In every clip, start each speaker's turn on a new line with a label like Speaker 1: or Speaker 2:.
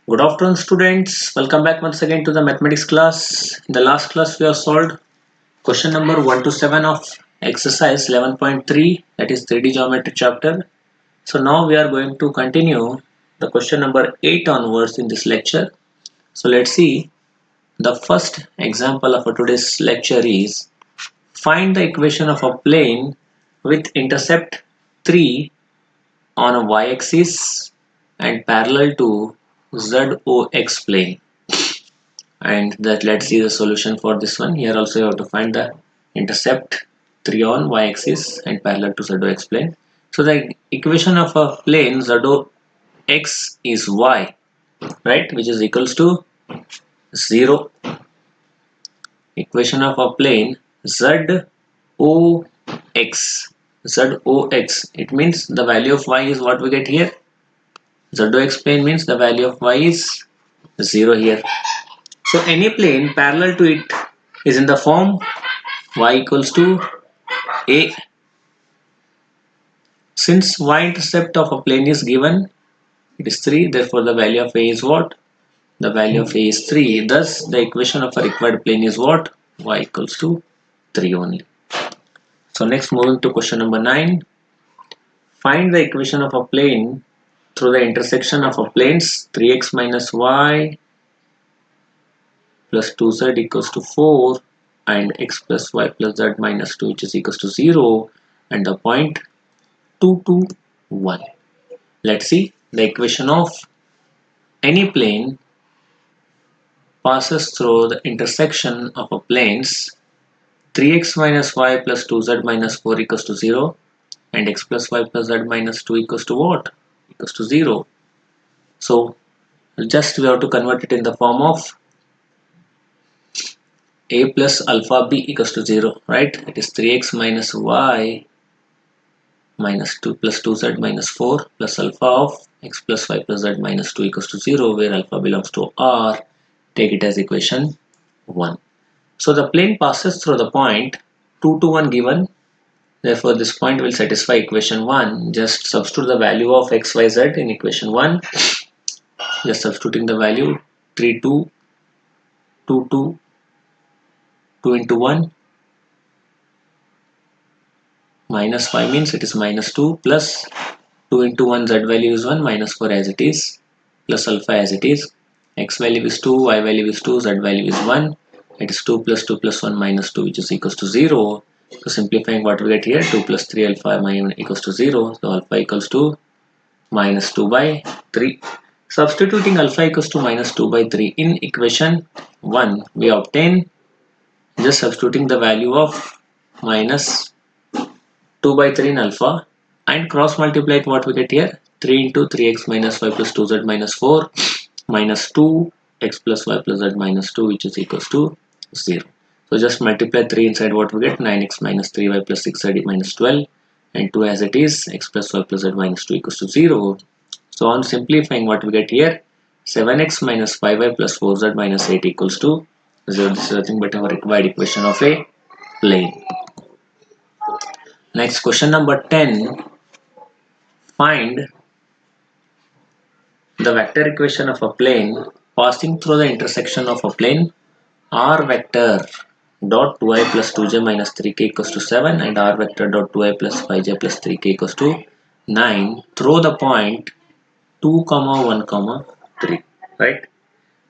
Speaker 1: Good afternoon, students. Welcome back once again to the mathematics class. In the last class, we have solved question number 1 to 7 of exercise 11.3, that is 3D geometry chapter. So now we are going to continue the question number 8 onwards in this lecture. So let's see. The first example of today's lecture is find the equation of a plane with intercept 3 on a y-axis and parallel to ZOX plane. And that, let's see the solution for this one. Here also you have to find the intercept 3 on y-axis and parallel to ZOX plane. So the equation of a plane ZOX is y, right, which is equals to 0. Equation of a plane ZOX, it means the value of y is what we get here. ZOX plane means the value of y is 0 here. So any plane parallel to it is in the form y equals to a. Since y-intercept of a plane is given, it is 3, therefore the value of a is what? The value of a is 3. Thus the equation of a required plane is what? Y equals to 3 only. So next, moving to question number 9. Find the equation of a plane through the intersection of a planes 3x minus y plus 2z equals to 4 and x plus y plus z minus 2 which is equals to 0 and the point 2 to 1. Let's see the equation of any plane passes through the intersection of a planes 3x minus y plus 2z minus 4 equals to 0 and x plus y plus z minus 2 equals to what? Equals to 0. So just we have to convert it in the form of a plus alpha b equals to 0, right? It is 3x minus y minus 2 plus 2z minus 4 plus alpha of x plus y plus z minus 2 equals to 0, where alpha belongs to R. Take it as equation 1. So the plane passes through the point 2 to 1 given. Therefore this point will satisfy equation 1. Just substitute the value of x, y, z in equation 1. Just substituting the value 3, 2, 2, 2, 2 into 1 minus 5 means it is minus 2 plus 2 into 1 z value is 1 minus 4 as it is plus alpha as it is. X value is 2, y value is 2, z value is 1. It is 2 plus 2 plus 1 minus 2 which is equals to 0. So simplifying what we get here, 2 plus 3 alpha equals to 0. So alpha equals to minus 2 by 3. Substituting alpha equals to minus 2 by 3 in equation 1, we obtain, just substituting the value of minus 2 by 3 in alpha and cross multiply it, what we get here, 3 into 3x minus y plus 2z minus 4 minus 2 x plus y plus z minus 2 which is equals to 0. So just multiply 3 inside, what we get, 9x minus 3y plus 6z minus 12 and 2 as it is, x plus y plus z minus 2 equals to 0. So on simplifying, what we get here, 7x minus 5y plus 4z minus 8 equals to 0. This is nothing but our required equation of a plane. Next, question number 10. Find the vector equation of a plane passing through the intersection of a plane r vector dot 2i plus 2j minus 3k equals to 7 and r vector dot 2i plus 5j plus 3k equals to 9 through the point 2 comma 1 comma 3, right?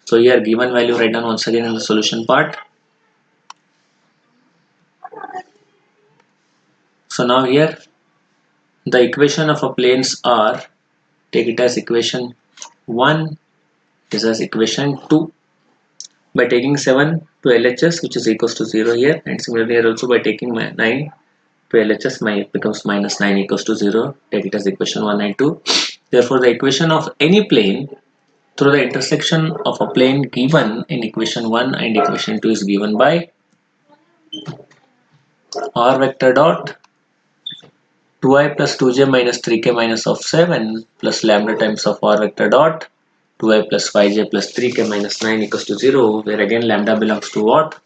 Speaker 1: So here given value write down once again in the solution part. So now here the equation of a planes are, take it as equation 1, this as equation 2 by taking 7 to LHS which is equals to 0 here, and similarly here also by taking 9 to LHS it becomes minus 9 equals to 0. Take it as equation 1 and 2. Therefore the equation of any plane through the intersection of a plane given in equation 1 and equation 2 is given by r vector dot 2i plus 2j minus 3k minus of 7 plus lambda times of r vector dot 2i plus 5j plus 3k minus 9 equals to 0, where again lambda belongs to what?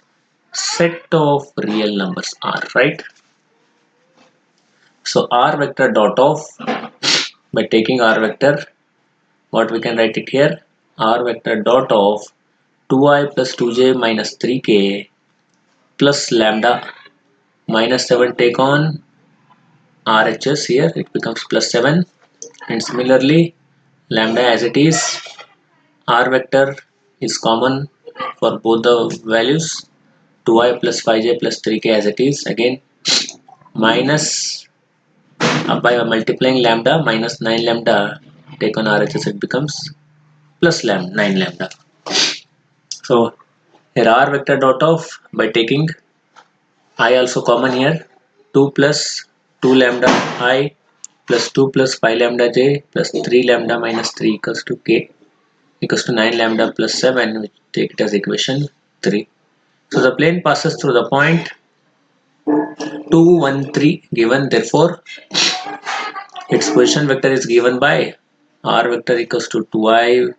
Speaker 1: Set of real numbers r, right? So r vector dot of, by taking r vector, what we can write it here, r vector dot of 2i plus 2j minus 3k plus lambda minus 7 take on RHS here, it becomes plus 7, and similarly lambda as it is, r vector is common for both the values, 2i plus 5j plus 3k as it is, again minus by multiplying lambda minus 9 lambda take on RHS, it becomes plus 9 lambda. So here r vector dot of, by taking I also common here, 2 plus 2 lambda I plus 2 plus 5 lambda j plus 3 lambda minus 3 equals to k equals to 9 lambda plus 7, which take it as equation 3. So the plane passes through the point 2 1 3 given, therefore its position vector is given by r vector equals to 2i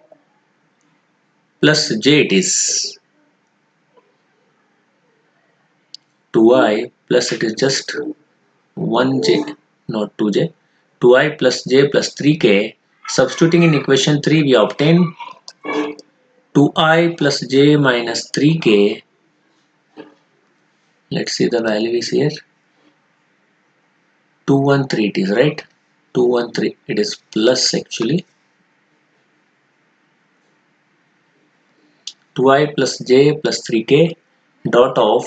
Speaker 1: plus j, it is 2i plus it is just 1j, not 2j, 2i plus j plus 3k. Substituting in equation 3, we obtain 2i plus j minus 3k. Let's see the value is here, 213 it is, right? 213, it is plus actually, 2i plus j plus 3k dot of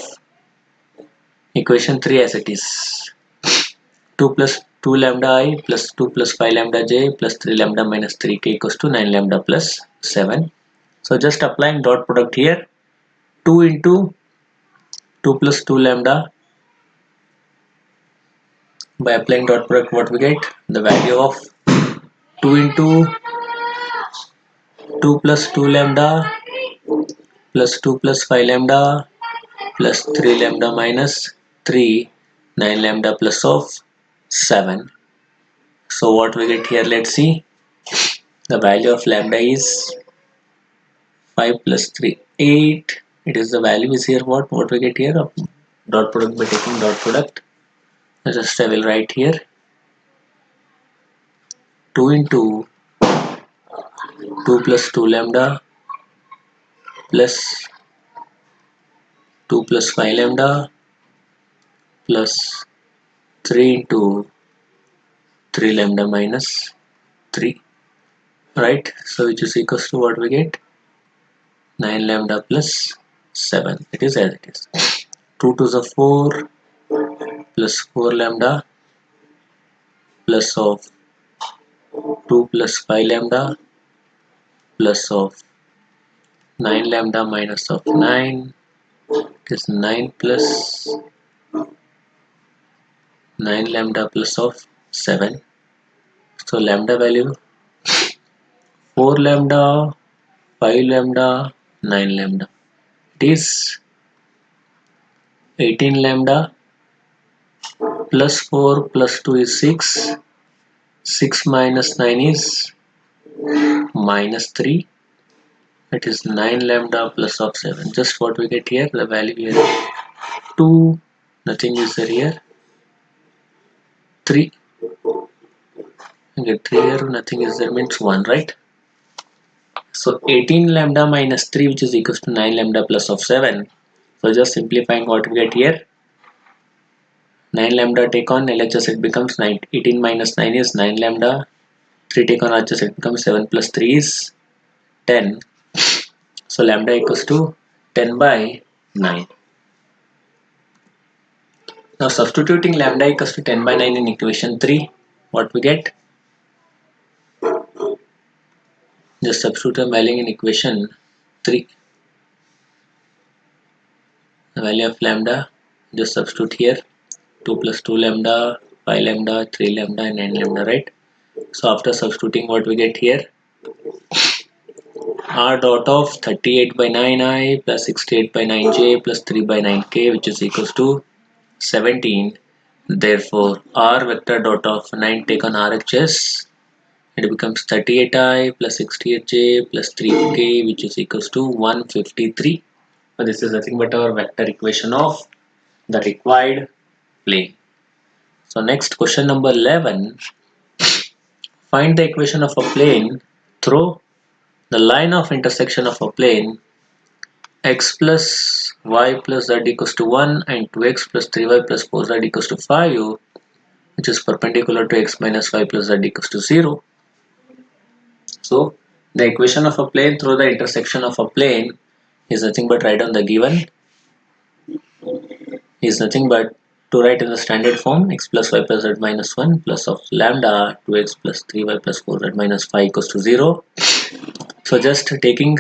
Speaker 1: equation 3 as it is, 2 plus 2 lambda I plus 2 plus 5 lambda j plus 3 lambda minus 3k equals to 9 lambda plus 7. So just applying dot product here, 2 into 2 plus 2 lambda, by applying dot product what we get, the value of 2 into 2 plus 2 lambda plus 2 plus 5 lambda plus 3 lambda minus 3, 9 lambda plus of 7. So what we get here, let's see, the value of lambda is 5 plus 3 8, it is the value is here, what we get here of dot product by taking dot product. Just I will write here 2 into 2 plus 2 lambda plus 2 plus 5 lambda plus 3 into 3 lambda minus 3, right? So which is equals to what we get, 9 lambda plus 7, it is as it is. 2 to the 4 plus 4 lambda plus of 2 plus 5 lambda plus of 9 lambda minus of 9, it is 9 plus 9 lambda plus of 7. So lambda value 4 lambda, 5 lambda, 9 lambda, it is 18 lambda plus 4 plus 2 is 6, 6 minus 9 is minus 3, it is 9 lambda plus of 7. Just what we get here, the value here 2, nothing is there here, 3, you get 3 here, nothing is there, means 1, right? So 18 lambda minus 3, which is equals to 9 lambda plus of 7. So just simplifying what we get here, 9 lambda take on LHS, it becomes 9, 18 minus 9 is 9 lambda, 3 take on RHS, it becomes 7 plus 3 is 10. So lambda equals to 10 by 9. Now substituting lambda equals to 10 by 9 in equation 3, what we get? Just substitute a value in equation 3. The value of lambda, just substitute here, 2 plus 2 lambda, 5 lambda, 3 lambda and 9 lambda, right? So after substituting what we get here, r dot of 38 by 9i plus 68 by 9j plus 3 by 9k, which is equals to 17. Therefore r vector dot of 9 take on RHS, it becomes 38i plus 68j plus 3k, which is equals to 153. So this is nothing but our vector equation of the required plane. So next, question number 11, find the equation of a plane through the line of intersection of a plane x plus y plus z equals to 1 and 2x plus 3y plus 4z equals to 5, which is perpendicular to x minus y plus z equals to 0. So the equation of a plane through the intersection of a plane is nothing but write on the given is nothing but to write in the standard form x plus y plus z minus 1 plus of lambda 2x plus 3y plus 4z minus 5 equals to 0. So just taking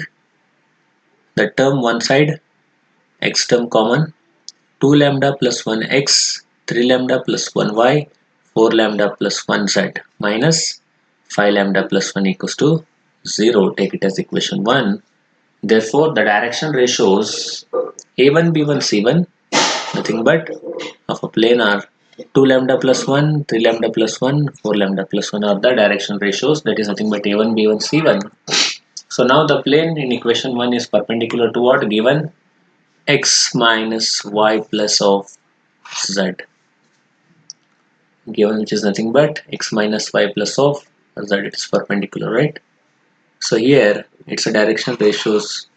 Speaker 1: the term one side, x term common, 2 lambda plus 1 x, 3 lambda plus 1 y, 4 lambda plus 1 z minus 5 lambda plus 1 equals to 0. Take it as equation 1. Therefore, the direction ratios a1, b1, c1 nothing but of a plane are 2 lambda plus 1, 3 lambda plus 1, 4 lambda plus 1 are the direction ratios, that is nothing but a1, b1, c1. So now the plane in equation 1 is perpendicular to what? Given x minus y plus of z, given which is nothing but x minus y plus of z, it is perpendicular, right? So here it's a direction ratios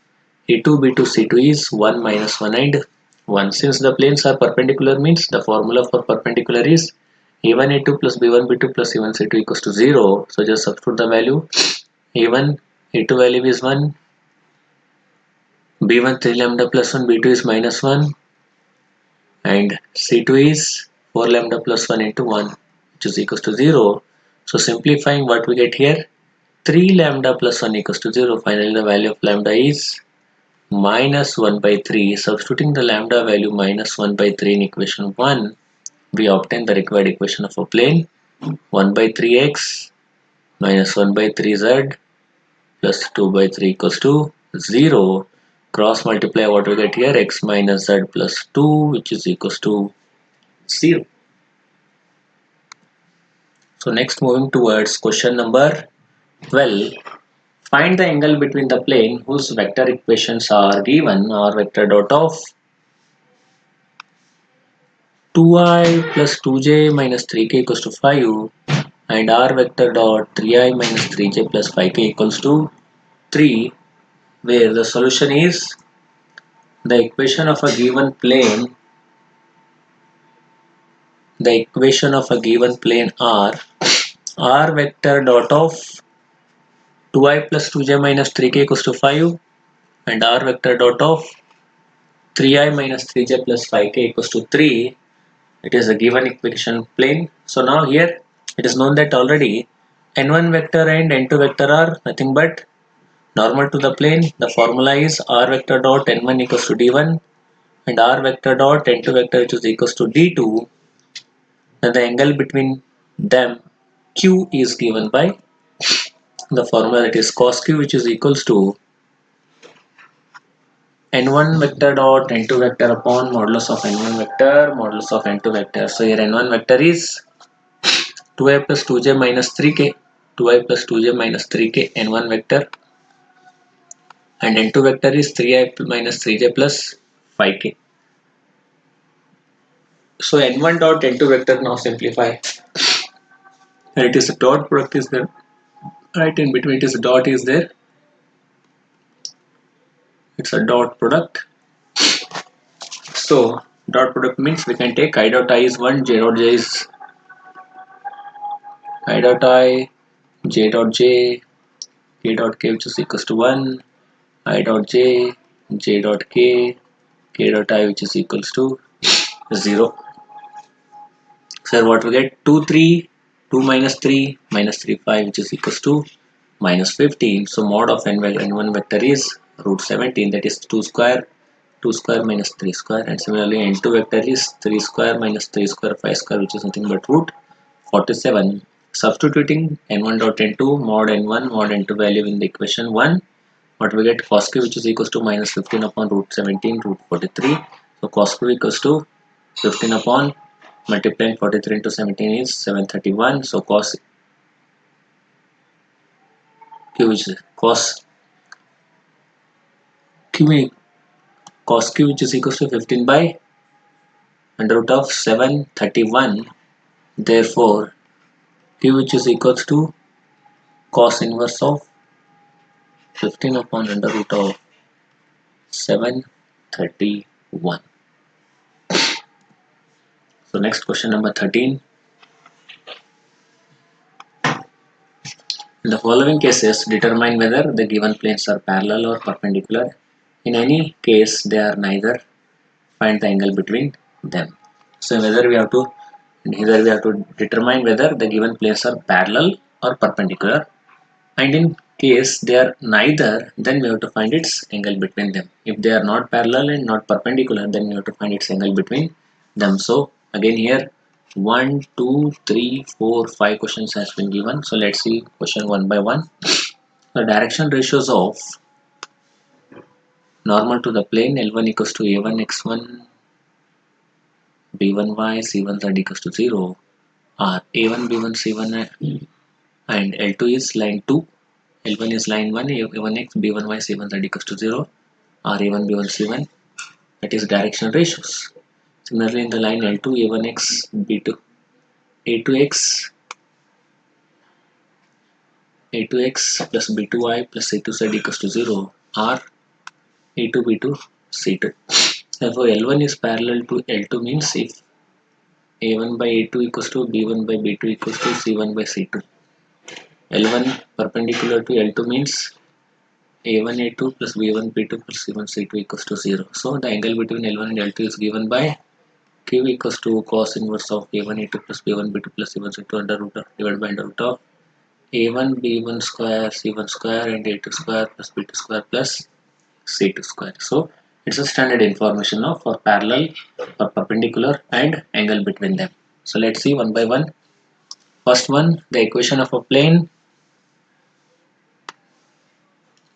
Speaker 1: a2, b2, c2 is 1 minus 1 and 1. Since the planes are perpendicular means the formula for perpendicular is a1 a2 plus b1 b2 plus c1 c2 equals to 0. So just substitute the value. a1 a2 value is 1, b1 3 lambda plus 1, b2 is minus 1 and c2 is 4 lambda plus 1 into 1, which is equals to 0. So simplifying, what we get here, 3 lambda plus 1 equals to 0. Finally the value of lambda is minus 1 by 3. Substituting the lambda value minus 1 by 3 in equation 1, we obtain the required equation of a plane 1 by 3x minus 1 by 3z plus 2 by 3 equals to 0. Cross multiply, what we get here, x minus z plus 2, which is equals to 0. So next, moving towards question number 12. Find the angle between the plane whose vector equations are given, or vector dot of 2i plus 2j minus 3k equals to 5 and r vector dot 3i minus 3j plus 5k equals to 3, where the solution is the equation of a given plane, the equation of a given plane are r vector dot of 2i plus 2j minus 3k equals to 5 and r vector dot of 3i minus 3j plus 5k equals to 3. It is a given equation plane. So now here it is known that already n1 vector and n2 vector are nothing but normal to the plane. The formula is r vector dot n1 equals to d1 and r vector dot n2 vector which is equals to d2. Then the angle between them q is given by the formula, that is cos q, which is equals to n1 vector dot n2 vector upon modulus of n1 vector modulus of n2 vector. So here n1 vector is 2i plus 2j minus 3k, 2i plus 2j minus 3k n1 vector, and n2 vector is 3i minus 3j plus 5k. So n1 dot n2 vector now simplify, and it is a dot product is there, right in between it is a dot is there, it's a dot product. So dot product means we can take I dot I is 1, j dot j is I dot I, j dot j, k dot k which is equals to 1, I dot j, j dot k, k dot I which is equals to 0. So what we get, 2 3, 2 minus 3 minus 3 5 which is equals to minus 15. So mod of n1 vector is root 17, that is 2 square minus 3 square, and similarly n2 vector is 3 square minus 3 square 5 square which is nothing but root 47. Substituting n1 dot n2 mod n1 mod n2 value in the equation 1, what we get, cos q which is equals to minus 15 upon root 17 root 43. So cos q equals to 15 upon multiplying 43 into 17 is 731. So cos q which is cos q which is equals to 15 by under root of 731. Therefore q which is equals to cos inverse of 15 upon under root of 731. So next question number 13. In the following cases, determine whether the given planes are parallel or perpendicular. In any case, they are neither. Find the angle between them. So either we have to determine whether the given planes are parallel or perpendicular, and in case they are neither, then we have to find its angle between them. If they are not parallel and not perpendicular, then we have to find its angle between them. So again here 1, 2, 3, 4, 5 questions has been given. So let's see question one by one. The direction ratios of normal to the plane L1 equals to A1 x1 B1y C1 z equals to 0 are A1 B1 C1 and L2 is line 2, L1 is line 1, A1x B1y C1 z equals to 0 are A1 B1 C1, that is directional ratios. Similarly in the line L2 A1x B2 A2x plus B2y plus C2z equals to 0 are A2 B2 C2. Therefore L1 is parallel to L2 means if A1 by A2 equals to B1 by B2 equals to C1 by C2. L1 perpendicular to L2 means A1 A2 plus B1 B2 plus C1 C2 equals to 0. So the angle between L1 and L2 is given by Q equals to cos inverse of A1 A2 plus B1 B2 plus C1 C2 under root of divided by under root of A1 B1 square C1 square and A2 square plus B2 square plus C2 square. So it's a standard information of for parallel or perpendicular and angle between them. So let's see one by one. First one, the equation of a plane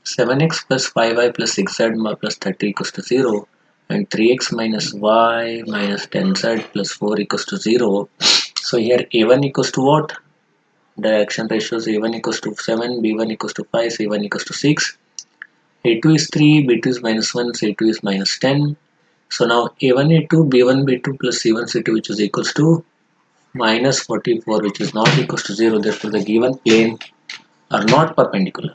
Speaker 1: 7x plus 5y plus 6z plus 30 equals to 0 and 3x minus y minus 10z plus 4 equals to 0. So here a1 equals to what? Direction ratios a1 equals to 7, b1 equals to 5, c1 equals to 6, a2 is 3, b2 is minus 1, c2 is minus 10. So now a1 a2 b1 b2 plus c1 c2 which is equals to minus 44 which is not equals to 0. Therefore the given plane are not perpendicular.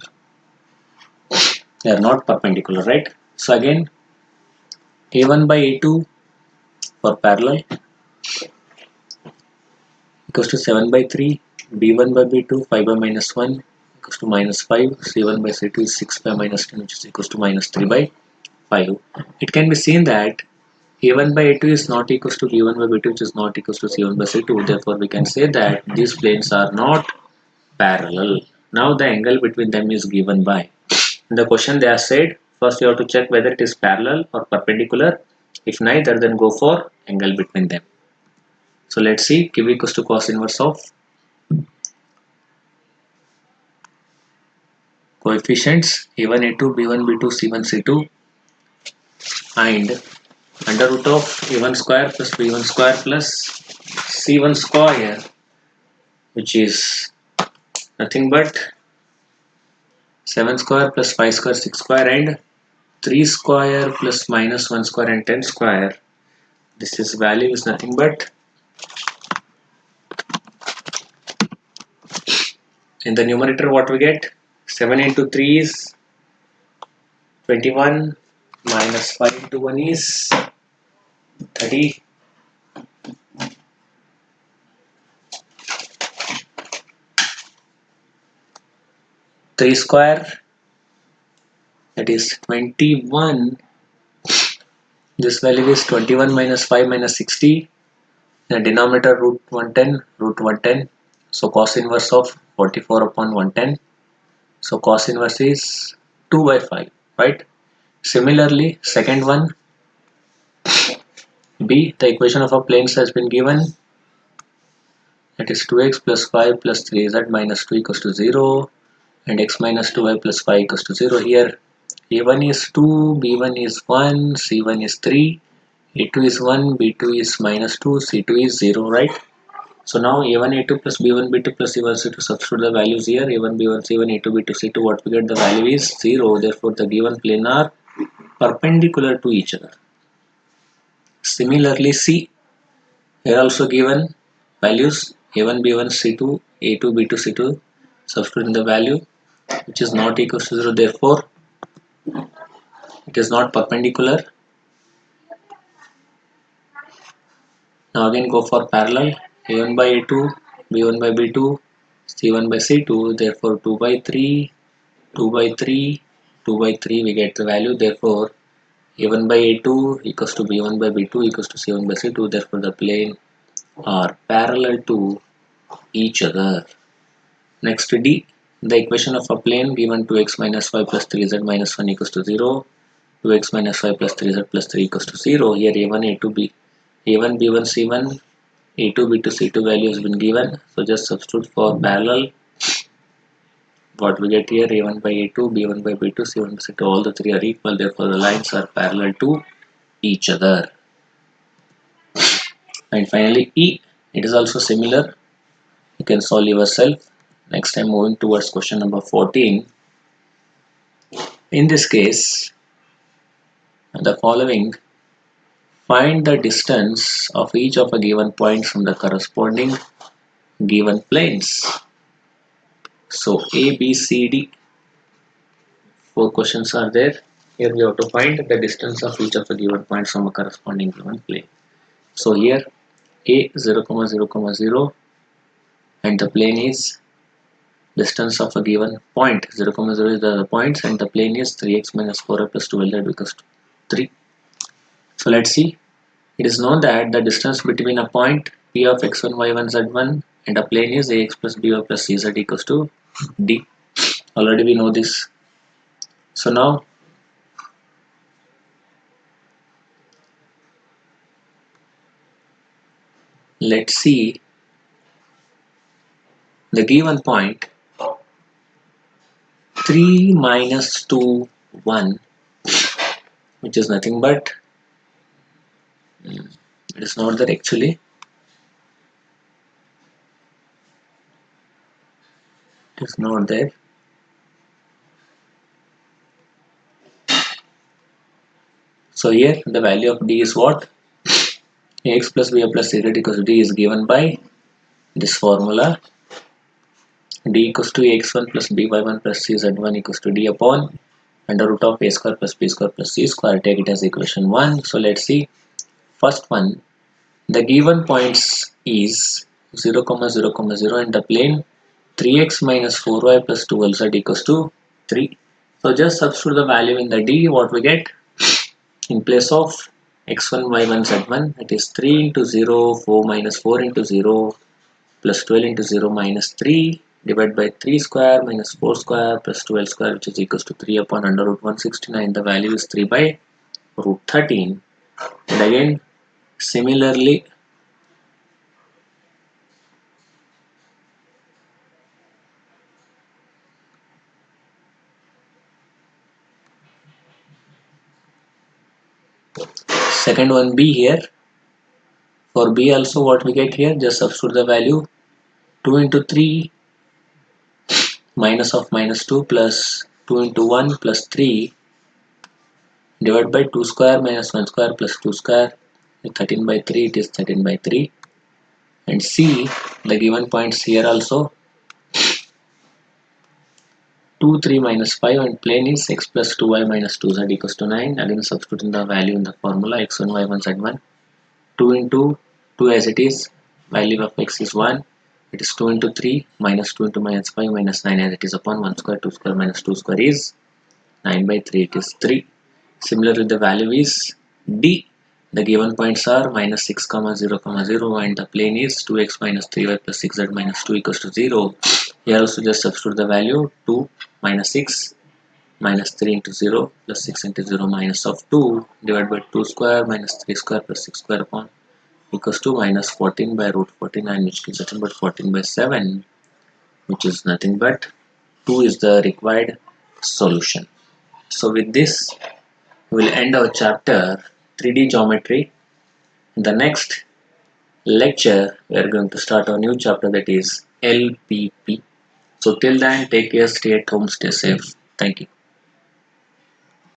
Speaker 1: They are not perpendicular, right? So again a1 by a2 for parallel equals to 7 by 3, b1 by b2 5 by minus 1 equals to minus 5, c1 by c2 is 6 by minus 10 which is equals to minus 3 by 5. It can be seen that a1 by a2 is not equals to b1 by b2 which is not equals to c1 by c2. Therefore we can say that these planes are not parallel. Now the angle between them is given by. In the question they are said, first you have to check whether it is parallel or perpendicular. If neither, then go for angle between them. So let's see, Q equals to cos inverse of coefficients a1 a2 b1 b2 c1 c2 and under root of a1 square plus b1 square plus c1 square, which is nothing but 7 square plus 5 square 6 square and 3 square plus minus 1 square and 10 square. This is value is nothing but in the numerator what we get 7 into 3 is 21 minus 5 into 1 is 30. 3 square, that is 21. This value is 21 minus 5 minus 60. The denominator root 110. So cos inverse of 44 upon 110. So cos inverse is 2 by 5, right? Similarly, second one, B, the equation of a planes has been given. That is 2x plus 5 plus 3z minus 2 equals to 0 and x minus 2y plus 5 equals to 0. Here a1 is 2, b1 is 1, c1 is 3, a2 is 1, b2 is minus 2, c2 is 0, right? So now a1 a2 plus b1 b2 plus c1 c2, substitute the values here, a1 b1 c1 a2 b2 c2, what we get, the value is 0. Therefore the given plane are perpendicular to each other. Similarly C, here also given values a1 b1 c2 a2 b2 c2, substitute in the value which is not equal to 0, therefore it is not perpendicular. Now again go for parallel. A1 by A2, B1 by B2, C1 by C2, therefore 2 by 3, 2 by 3, 2 by 3 we get the value, therefore A1 by A2 equals to B1 by B2 equals to C1 by C2, therefore the plane are parallel to each other. Next D, the equation of a plane given 2x minus y plus 3z minus 1 equals to 0, 2x minus y plus 3z plus 3 equals to 0. Here A1, A2, A1, B1, C1, A2, B2, C2 value has been given. So just substitute for parallel. What we get here, A1 by A2, B1 by B2, C1 by C2, all the three are equal. Therefore, the lines are parallel to each other. And finally, E, it is also similar. You can solve yourself. Next time, moving towards question number 14. In this case, the following: find the distance of each of a given point from the corresponding given planes. So A, B, C, D, 4 questions are there. Here we have to find the distance of each of the given points from a corresponding given plane. So here A 0, 0, 0 and the plane is distance of a given point. 0, 0 is the points and the plane is 3x minus 4y plus 12z equals to 3. So let's see. It is known that the distance between a point P of x1, y1, z1 and a plane is ax plus by plus cz equals to d. Already we know this. So now let's see the given point 3 minus 2, 1, which is nothing but, it is not there actually, it is not there. So here the value of d is what? Ax plus by plus cz equals to d is given by this formula. D equals to x1 plus by1 plus cz1 equals to d upon under root of a square plus b square plus c square. Take it as equation 1. So let's see. First one, the given points is 0, 0, 0 and the plane 3x minus 4y plus 12z equals to 3. So just substitute the value in the d. What we get? In place of x1, y1, z1, it is 3 into 0, 4 minus 4 into 0 plus 12 into 0 minus 3 divided by 3 square minus 4 square plus 12 square, which is equals to 3 upon under root 169. The value is 3 by root 13. And again similarly second one B here. For B also what we get here, just substitute the value 2 into 3 minus of minus 2 plus 2 into 1 plus 3 divided by 2 square minus 1 square plus 2 square, 13 by 3, it is 13 by 3. And C, the given points here also 2, 3 minus 5 and plane is x plus 2y minus 2z equals to 9. Again substituting the value in the formula x1, y1, z1. 2 into 2 as it is, value of x is 1. It is 2 into 3 minus 2 into minus 5 minus 9 as it is upon 1 square, 2 square minus 2 square is 9 by 3, it is 3. Similarly, the value is D. The given points are minus 6, 0, 0 and the plane is 2x minus 3y plus 6z minus 2 equals to 0. Here also just substitute the value 2 minus 6 minus 3 into 0 plus 6 into 0 minus of 2 divided by 2 square minus 3 square plus 6 square upon equals to minus 14 by root 49, which gives nothing but 14 by 7, which is nothing but 2 is the required solution. So with this we will end our chapter 3D geometry. In the next lecture we are going to start our new chapter, that is LPP. So till then, take care, stay at home, stay safe. Thank you.